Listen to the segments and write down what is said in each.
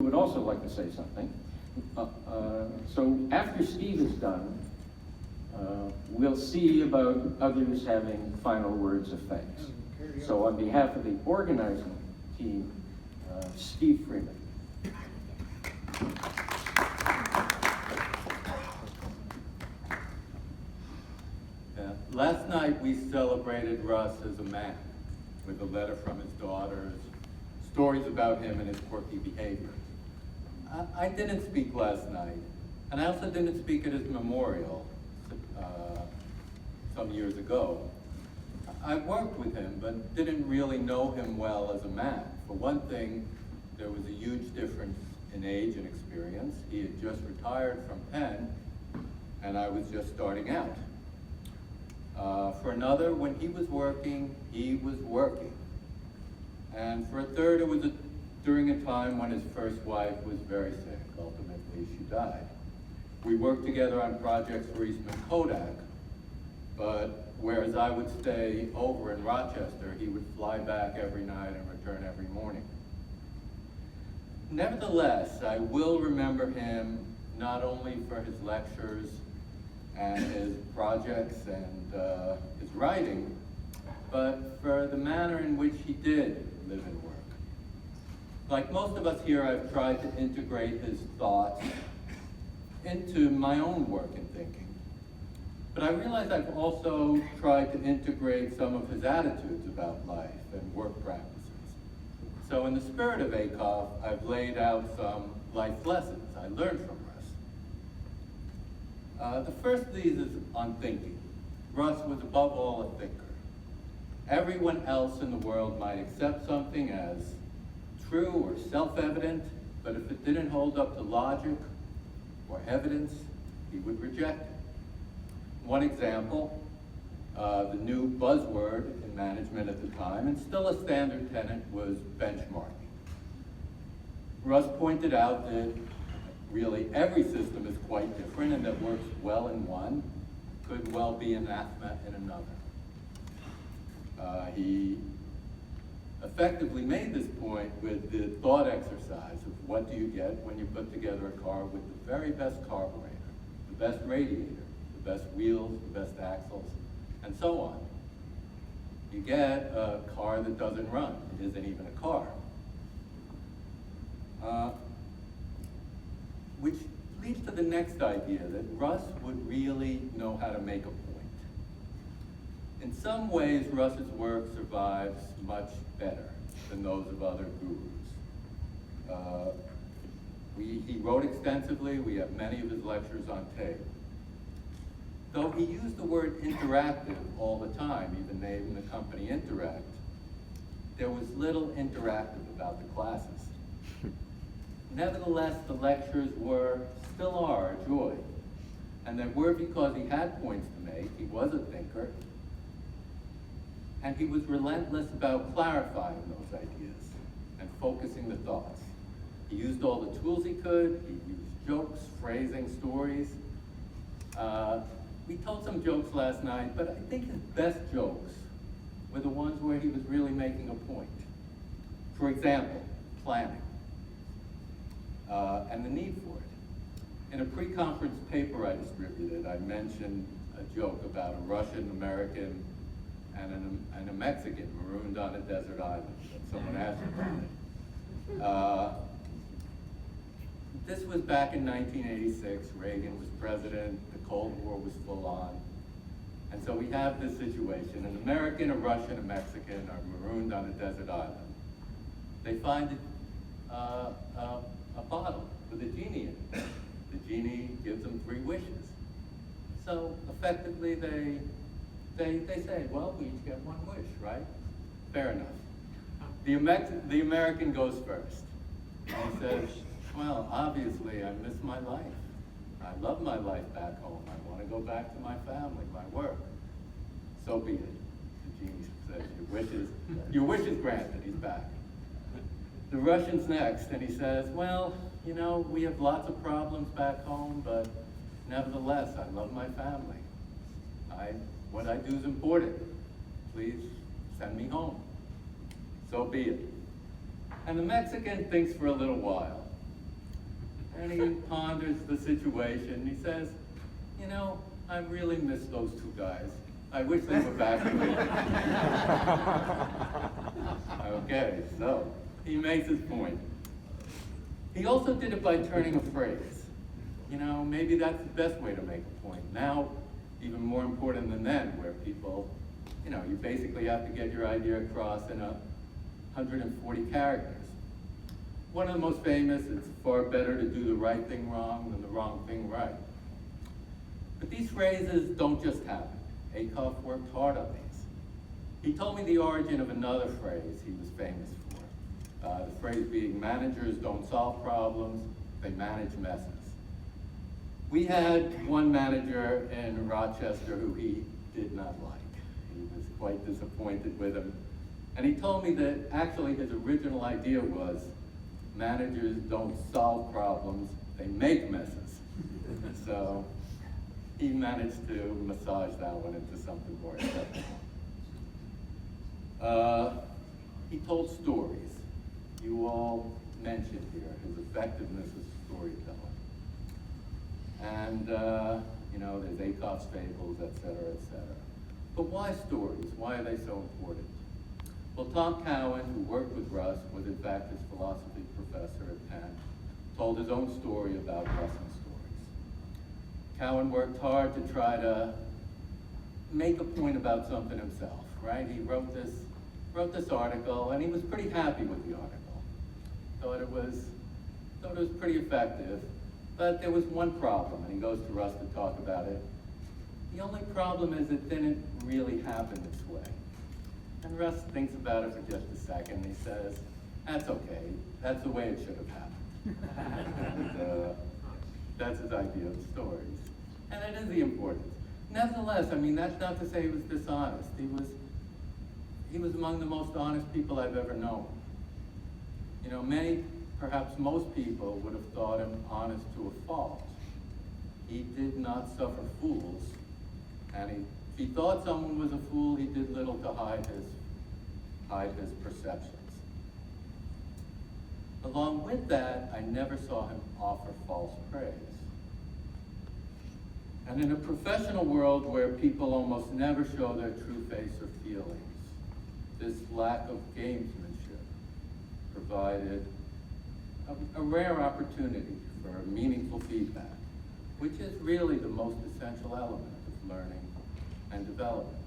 would also like to say something. So after Steve is done, we'll see about others having final words of thanks. So on behalf of the organizing team, Steve Freeman. Last night we celebrated Russ as a man with a letter from his daughters, stories about him and his quirky behavior. I didn't speak last night, and I also didn't speak at his memorial some years ago. I worked with him, but didn't really know him well as a man. For one thing, there was a huge difference in age and experience. He had just retired from Penn, and I was just starting out. For another, when he was working, he was working. And for a third, it was during a time when his first wife was very sick. Ultimately, she died. We worked together on projects for Eastman Kodak, but whereas I would stay over in Rochester, he would fly back every night and return every morning. Nevertheless, I will remember him not only for his lectures and his projects and his writing, but for the manner in which he did live and work. Like most of us here, I've tried to integrate his thoughts into my own work and thinking. But I realize I've also tried to integrate some of his attitudes about life and work practices. So in the spirit of Ackoff, I've laid out some life lessons I learned from Russ. The first of these is on thinking. Russ was above all a thinker. Everyone else in the world might accept something as true or self-evident, but if it didn't hold up to logic or evidence, he would reject it. One example, the new buzzword in management at the time, and still a standard tenet, was benchmarking. Russ pointed out that really every system is quite different, and that works well in one could well be anathema in another. He effectively made this point with the thought exercise of what do you get when you put together a car with the very best carburetor, the best radiator, the best wheels, the best axles, and so on. You get a car that doesn't run. It isn't even a car. Which leads to the next idea, that Russ would really know how to make a point. In some ways, Russ's work survives much better than those of other gurus. He wrote extensively. We have many of his lectures on tape. Though he used the word interactive all the time, even naming the company Interact, there was little interactive about the classes. Nevertheless, the lectures still are a joy. And they were because he had points to make, he was a thinker, and he was relentless about clarifying those ideas and focusing the thoughts. He used all the tools he could. He used jokes, phrasing, stories. We told some jokes last night, but I think his best jokes were the ones where he was really making a point. For example, planning and the need for it. In a pre-conference paper I distributed, I mentioned a joke about a Russian American and a Mexican marooned on a desert island. Someone asked about it. This was back in 1986. Reagan was president. The Cold War was full on. And so we have this situation. An American, a Russian, a Mexican are marooned on a desert island. They find a bottle with a genie in it. The genie gives them 3 wishes. So effectively they say, well, we each get 1 wish, right? Fair enough. The American goes first. And he says, well, obviously I miss my life. I love my life back home. I want to go back to my family, my work. So be it. The genie says, your wish is granted. He's back. The Russian's next, and he says, well, you know, we have lots of problems back home, but nevertheless, I love my family. What I do is important. Please send me home. So be it. And the Mexican thinks for a little while. And he ponders the situation. He says, you know, I really miss those two guys. I wish they were back here. Okay, so he makes his point. He also did it by turning a phrase. You know, maybe that's the best way to make a point. Now, even more important than then, where people, you know, you basically have to get your idea across in 140 characters. One of the most famous, it's far better to do the right thing wrong than the wrong thing right. But these phrases don't just happen. Ackoff worked hard on these. He told me the origin of another phrase he was famous for. The phrase being, managers don't solve problems, they manage messes. We had one manager in Rochester who he did not like. He was quite disappointed with him. And he told me that actually his original idea was, managers don't solve problems, they make messes. So he managed to massage that one into something more acceptable. He told stories. You all mentioned here his effectiveness as a storyteller. And, you know, there's Ackoff's fables, et cetera, et cetera. But why stories? Why are they so important? Well, Tom Cowan, who worked with Russ, was in fact his philosophy professor at Penn, told his own story about Russ's stories. Cowan worked hard to try to make a point about something himself, right? He wrote this article, and he was pretty happy with the article. Thought it was pretty effective, but there was one problem, and he goes to Russ to talk about it. The only problem is it didn't really happen this way. And Russ thinks about it for just a second, and he says, that's okay, that's the way it should have happened. And, that's his idea of stories. And it is the importance. Nevertheless, I mean, that's not to say he was dishonest. He was among the most honest people I've ever known. You know, many, perhaps most people would have thought him honest to a fault. He did not suffer fools, and if he thought someone was a fool, he did little to hide his perceptions. Along with that, I never saw him offer false praise. And in a professional world where people almost never show their true face or feelings, this lack of gamesmanship provided a rare opportunity for meaningful feedback, which is really the most essential element of learning and development.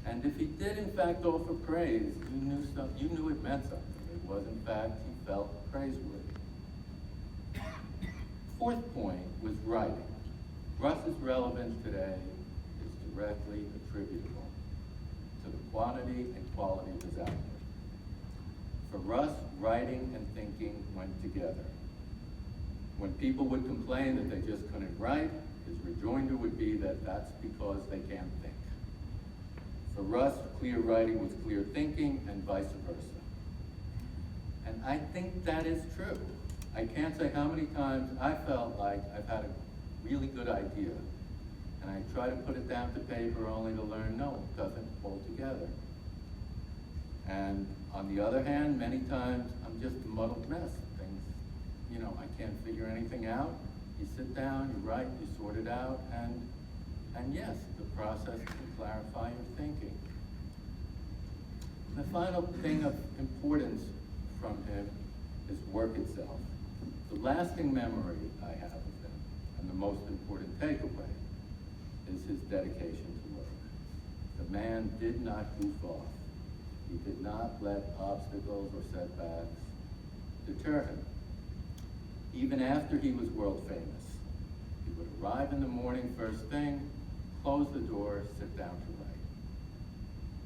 And if he did in fact offer praise, you knew it meant something. It was in fact he felt praiseworthy. Fourth point was writing. Russ's relevance today is directly attributable to the quantity and quality of his output. For Russ, writing and thinking went together. When people would complain that they just couldn't write, his rejoinder would be that that's because they can't think. For Russ, clear writing was clear thinking and vice versa. And I think that is true. I can't say how many times I felt like I've had a really good idea, and I try to put it down to paper only to learn, no, it doesn't hold together. And on the other hand, many times I'm just a muddled mess. Things, you know, I can't figure anything out. You sit down, you write, you sort it out, and yes, the process can clarify your thinking. The final thing of importance from him is work itself. The lasting memory I have of him, and the most important takeaway, is his dedication to work. The man did not goof off. He did not let obstacles or setbacks deter him. Even after he was world famous, he would arrive in the morning first thing, close the door, sit down to write.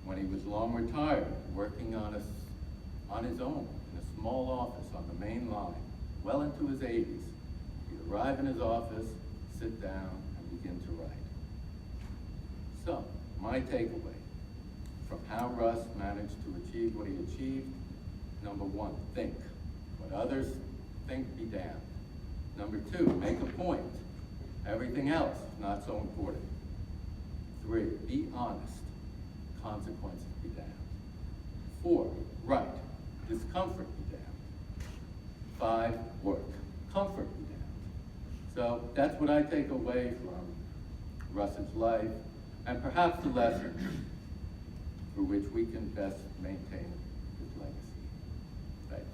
When he was long retired, working on his own in a small office on the main line, well into his 80s, he'd arrive in his office, sit down, and begin to write. So, my takeaway from how Russ managed to achieve what he achieved: number one, think. What others think, be damned. Number two, make a point. Everything else is not so important. 3, be honest. Consequences be damned. 4, write. Discomfort be damned. 5, work. Comfort So that's what I take away from Russ's life, and perhaps the lessons for which we can best maintain his legacy. Thanks.